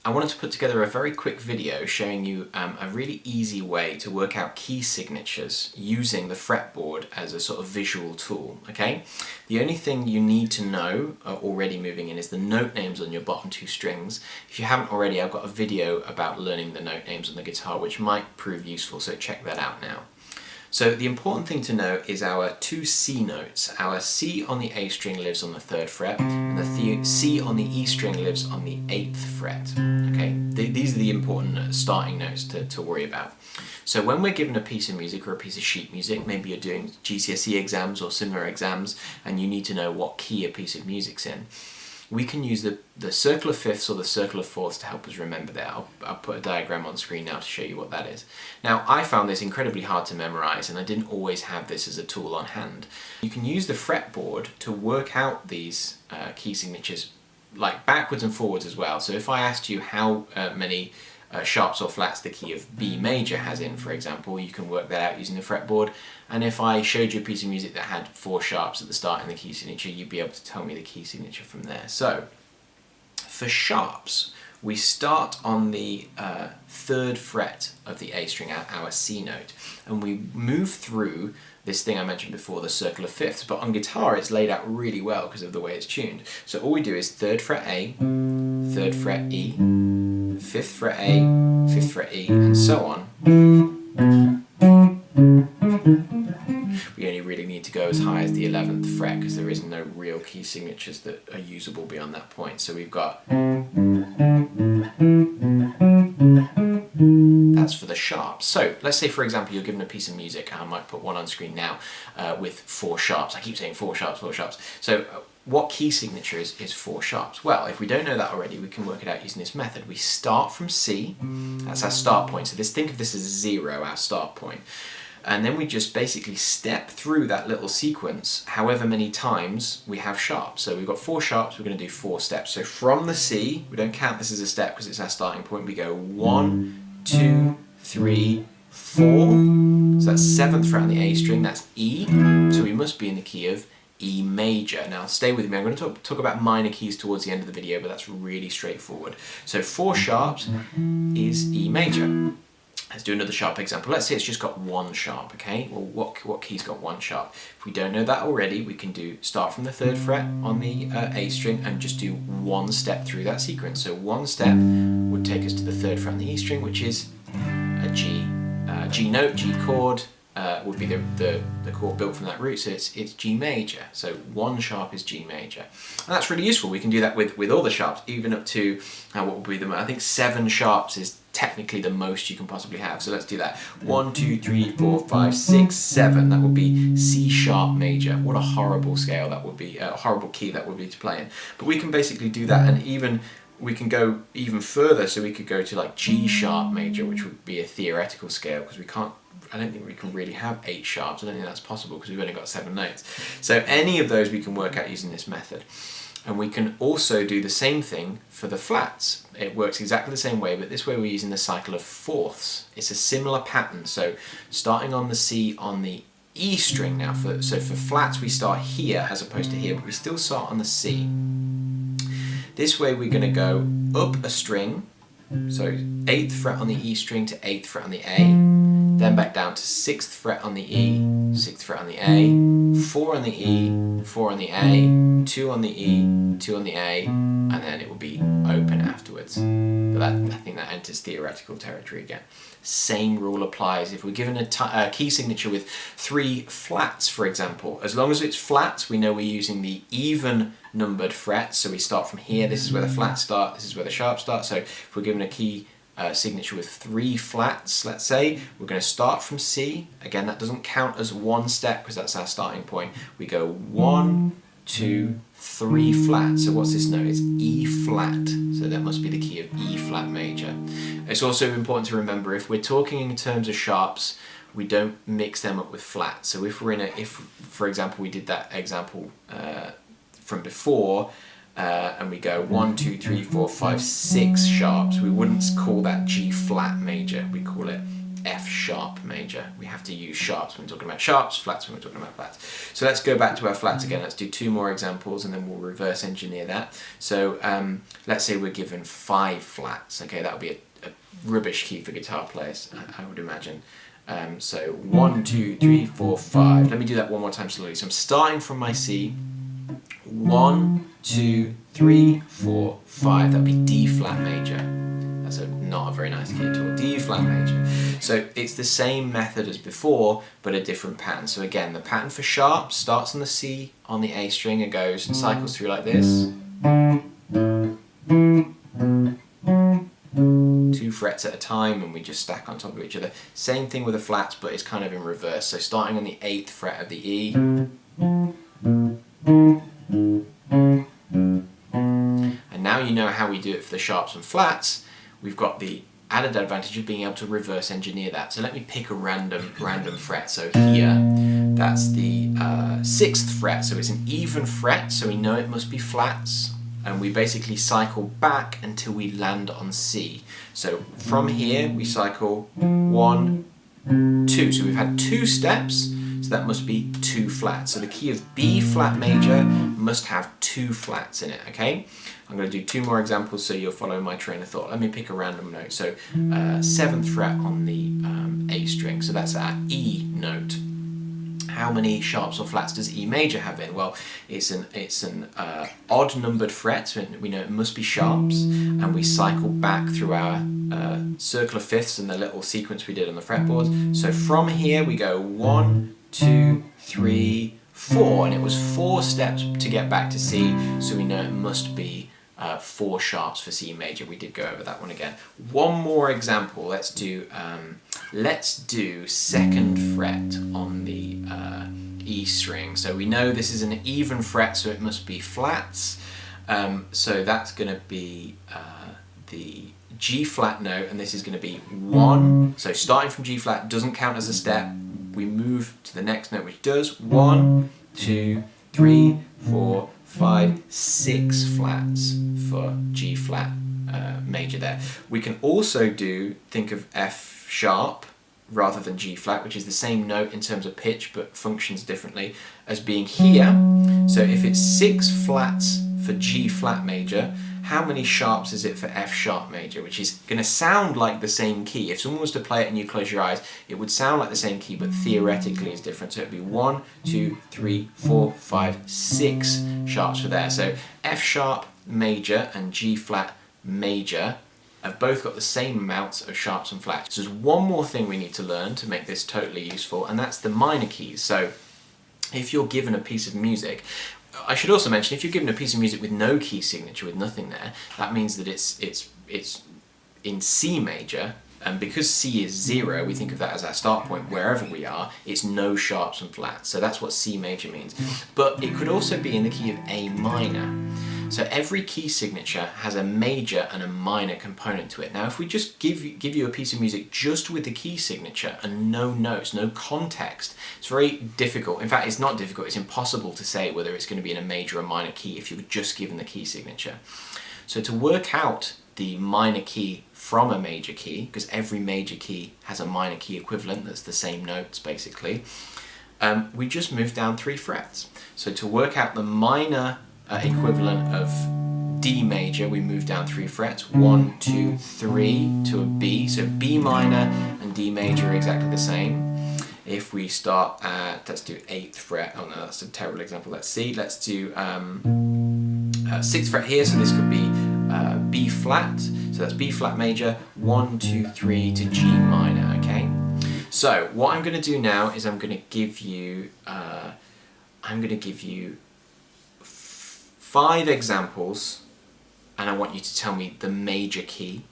I wanted to put together a very quick video showing you a really easy way to work out key signatures using the fretboard as a sort of visual tool, okay? The only thing you need to know already moving in is the note names on your bottom two strings. If you haven't already, I've got a video about learning the note names on the guitar which might prove useful, so check that out now. So the important thing to know is our two C notes. Our C on the A string lives on the 3rd fret, and the C on the E string lives on the 8th fret. Okay, these are the important starting notes to worry about. So when we're given a piece of music or a piece of sheet music, maybe you're doing GCSE exams or similar exams, and you need to know what key a piece of music's in, we can use the circle of fifths or the circle of fourths to help us remember that. I'll put a diagram on screen now to show you what that is. Now, I found this incredibly hard to memorize, and I didn't always have this as a tool on hand. You can use the fretboard to work out these key signatures like backwards and forwards as well. So if I asked you how many sharps or flats the key of B major has in, for example, you can work that out using the fretboard. And if I showed you a piece of music that had 4 sharps at the start in the key signature, you'd be able to tell me the key signature from there. So for sharps, we start on the 3rd fret of the A string, our C note, and we move through this thing I mentioned before, the circle of fifths, but on guitar it's laid out really well because of the way it's tuned. So all we do is 3rd fret A, 3rd fret E, 5th fret A, 5th fret E, and so on. We only really need to go as high as the 11th fret because there is no real key signatures that are usable beyond that point. So we've got, that's for the sharps. So let's say, for example, you're given a piece of music, I might put one on screen now with 4 sharps. I keep saying 4 sharps, 4 sharps. So what key signature is 4 sharps? Well, if we don't know that already, we can work it out using this method. We start from C, that's our start point. So think of this as 0, our start point. And then we just basically step through that little sequence however many times we have sharps. So we've got 4 sharps, we're going to do 4 steps. So from the C, we don't count this as a step because it's our starting point, we go 1, 2, 3, 4. So that's 7th fret on the A string, that's E. So we must be in the key of E major. Now stay with me, I'm going to talk about minor keys towards the end of the video, but that's really straightforward. So 4 sharps is E major. Let's do another sharp example. Let's say it's just got 1 sharp, okay? Well, what key's got 1 sharp? If we don't know that already, we can start from the 3rd fret on the A string and just do 1 step through that sequence. So 1 step would take us to the 3rd fret on the E string, which is a G. G note, G chord would be the chord built from that root, so it's G major. So 1 sharp is G major. And that's really useful. We can do that with all the sharps, even up to, what would be I think 7 sharps is technically the most you can possibly have. So let's do that. 1, 2, 3, 4, 5, 6, 7. That would be C sharp major. What a horrible scale that would be, a horrible key that would be to play in. But we can basically do that, and we can go even further. So we could go to like G sharp major, which would be a theoretical scale because I don't think we can really have 8 sharps. I don't think that's possible because we've only got 7 notes. So any of those we can work out using this method. And we can also do the same thing for the flats. It works exactly the same way, but this way we're using the cycle of fourths. It's a similar pattern. So starting on the C on the E string now. So for flats we start here as opposed to here, but we still start on the C. This way we're going to go up a string. So 8th fret on the E string to 8th fret on the A, then back down to 6th fret on the E, 6th fret on the A, 4 on the E, 4 on the A, 2 on the E, 2 on the A, and then it will be open afterwards. But I think that enters theoretical territory again. Same rule applies if we're given a key signature with 3 flats, for example. As long as it's flats, we know we're using the even numbered frets. So we start from here, this is where the flats start, this is where the sharps start. So if we're given a key signature with 3 flats, let's say, we're going to start from C. Again, that doesn't count as 1 step because that's our starting point. We go 1, 2, 3 flat. So what's this note? It's E flat. So that must be the key of E flat major. It's also important to remember if we're talking in terms of sharps, we don't mix them up with flats. So if for example we did that example from before and we go 1, 2, 3, 4, 5, 6 sharps, we wouldn't call that G flat major. We call it F sharp major. We have to use sharps when we're talking about sharps, flats when we're talking about flats. So let's go back to our flats again. Let's do 2 more examples and then we'll reverse engineer that. So let's say we're given 5 flats. Okay, that would be a rubbish key for guitar players, I would imagine. So 1, 2, 3, 4, 5. Let me do that one more time slowly. So I'm starting from my C. 1, 2, 3, 4, 5. That would be D flat major. That's not a very nice key at all. D flat major. So it's the same method as before, but a different pattern. So again, the pattern for sharp starts on the C, on the A string, and goes and cycles through like this. 2 frets at a time, and we just stack on top of each other. Same thing with the flats, but it's kind of in reverse. So starting on the 8th fret of the E. And now you know how we do it for the sharps and flats. We've got the added advantage of being able to reverse engineer that. So let me pick a random fret. So here, that's the 6th fret. So it's an even fret, so we know it must be flats. And we basically cycle back until we land on C. So from here, we cycle 1, 2. So we've had 2 steps, so that must be 2 flats. So the key of B flat major must have 2 flats in it, okay? I'm going to do 2 more examples so you'll follow my train of thought. Let me pick a random note. So 7th fret on the A string, so that's our E note. How many sharps or flats does E major have in? Well, it's an odd numbered fret, so we know it must be sharps, and we cycle back through our circle of fifths and the little sequence we did on the fretboard. So from here we go 1, 2, 3, 4, and it was 4 steps to get back to C, so we know it must be 4 sharps for C major. We did go over that one again. One more example. Let's do 2nd fret on the E string. So we know this is an even fret, so it must be flats. So that's going to be the G flat note, and this is going to be 1. So starting from G flat doesn't count as a step. We move to the next note, which does 1, 2, 3, 4, 5, 6 flats for G flat major there. We can also think of F sharp rather than G flat, which is the same note in terms of pitch but functions differently, as being here. So if it's 6 flats for G flat major, how many sharps is it for F sharp major, which is going to sound like the same key. If someone was to play it and you close your eyes, it would sound like the same key, but theoretically is different. So it'd be 1, 2, 3, 4, 5, 6 sharps for there. So F sharp major and G flat major have both got the same amounts of sharps and flats. So there's one more thing we need to learn to make this totally useful, and that's the minor keys. So if you're given a piece of music, I should also mention, if you're given a piece of music with no key signature, with nothing there, that means that it's in C major, and because C is 0, we think of that as our start point wherever we are. It's no sharps and flats, so that's what C major means. But it could also be in the key of A minor. So every key signature has a major and a minor component to it. Now if we just give you a piece of music just with the key signature and no notes, no context, it's very difficult. In fact, it's not difficult, it's impossible to say whether it's going to be in a major or minor key if you were just given the key signature. So to work out the minor key from a major key, because every major key has a minor key equivalent that's the same notes basically, we just move down 3 frets. So to work out the minor equivalent of D major, we move down 3 frets, 1, 2, 3 to a B. So B minor and D major are exactly the same. If we start at, let's do 8th fret, oh no, that's a terrible example, let's see, let's do 6th fret here, so this could be B flat, so that's B flat major, 1, 2, 3 to G minor, okay? So what I'm going to do now is I'm going to give you 5 examples, and I want you to tell me the major key,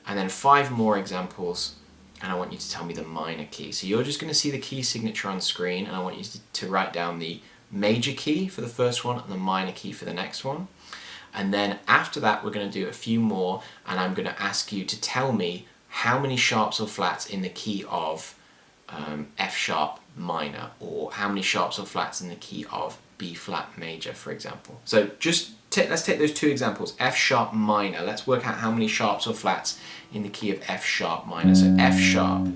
and then 5 more examples, and I want you to tell me the minor key. So you're just going to see the key signature on screen, and I want you to write down the major key for the first one and the minor key for the next one. And then after that we're going to do a few more, and I'm going to ask you to tell me how many sharps or flats in the key of F sharp minor, or how many sharps or flats in the key of B flat major, for example. So let's take those 2 examples. F sharp minor, let's work out how many sharps or flats in the key of F sharp minor. So F sharp,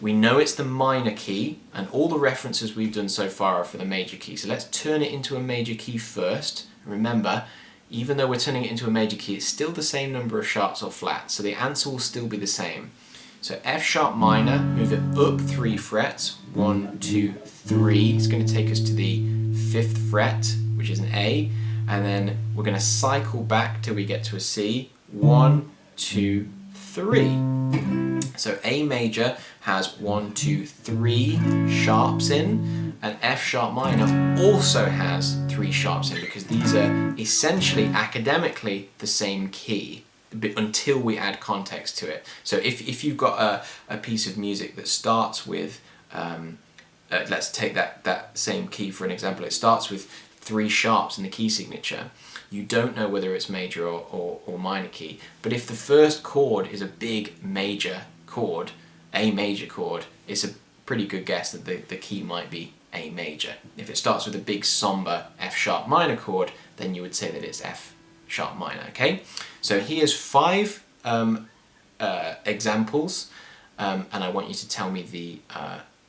We know it's the minor key, and all the references we've done so far are for the major key. So let's turn it into a major key first. Remember, even though we're turning it into a major key, it's still the same number of sharps or flats, so the answer will still be the same. So F sharp minor, move it up 3 frets, 1, 2, 3. It's going to take us to the 5th fret, which is an A, and then we're going to cycle back till we get to a C. 1, 2, 3. So A major has 1, 2, 3 sharps in, and F sharp minor also has 3 sharps in, because these are essentially academically the same key until we add context to it. So if you've got a piece of music that starts with, let's take that same key for an example, it starts with 3 sharps in the key signature, you don't know whether it's major or minor key, but if the first chord is a big major chord, A major chord, it's a pretty good guess that the key might be A major. If it starts with a big somber F sharp minor chord, then you would say that it's F sharp minor, okay? So here's 5 examples, and I want you to tell me the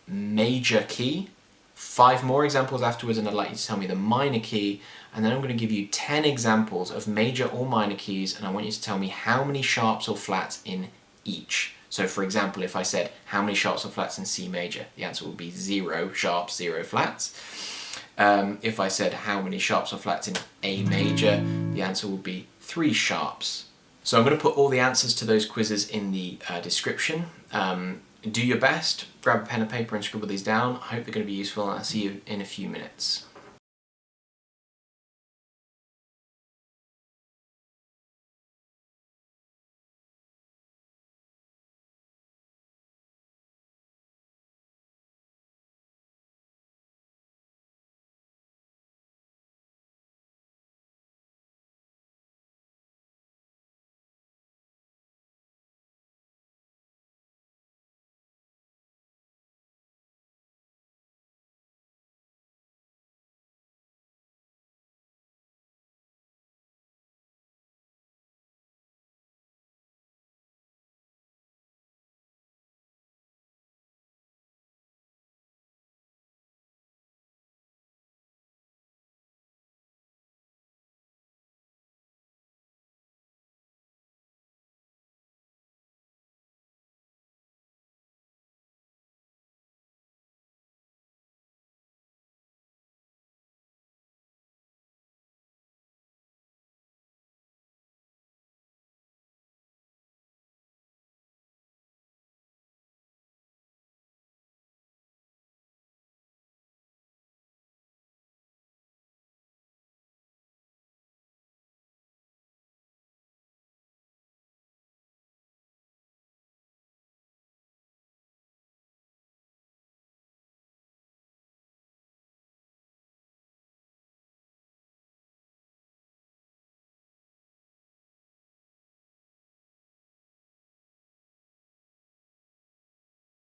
major key. 5 more examples afterwards, and I'd like you to tell me the minor key, and then I'm going to give you 10 examples of major or minor keys, and I want you to tell me how many sharps or flats in each. So for example, if I said how many sharps or flats in C major, the answer would be 0 sharps, 0 flats. If I said how many sharps or flats in A major, the answer would be 3 sharps. So I'm going to put all the answers to those quizzes in the description. Do your best, grab a pen and paper and scribble these down. I hope they're going to be useful, and I'll see you in a few minutes.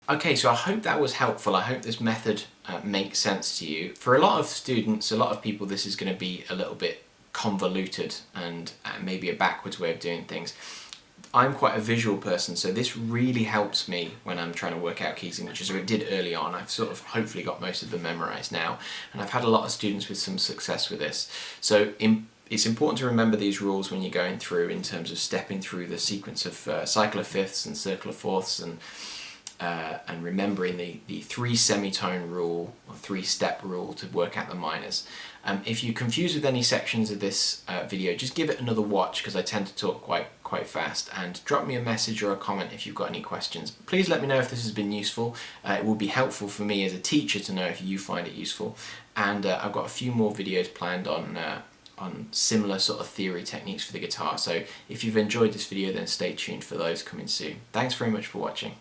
Okay, so I hope that was helpful. I hope this method makes sense to you. For a lot of students, a lot of people, this is going to be a little bit convoluted and maybe a backwards way of doing things. I'm quite a visual person, so this really helps me when I'm trying to work out key signatures, or it did early on. I've sort of hopefully got most of them memorized now, and I've had a lot of students with some success with this. So it's important to remember these rules when you're going through, in terms of stepping through the sequence of cycle of fifths and circle of fourths, and remembering the 3 semitone rule or 3-step rule to work out the minors. If you're confused with any sections of this video, just give it another watch, because I tend to talk quite fast, and drop me a message or a comment if you've got any questions. Please let me know if this has been useful. It will be helpful for me as a teacher to know if you find it useful, and I've got a few more videos planned on similar sort of theory techniques for the guitar. So if you've enjoyed this video, then stay tuned for those coming soon. Thanks very much for watching.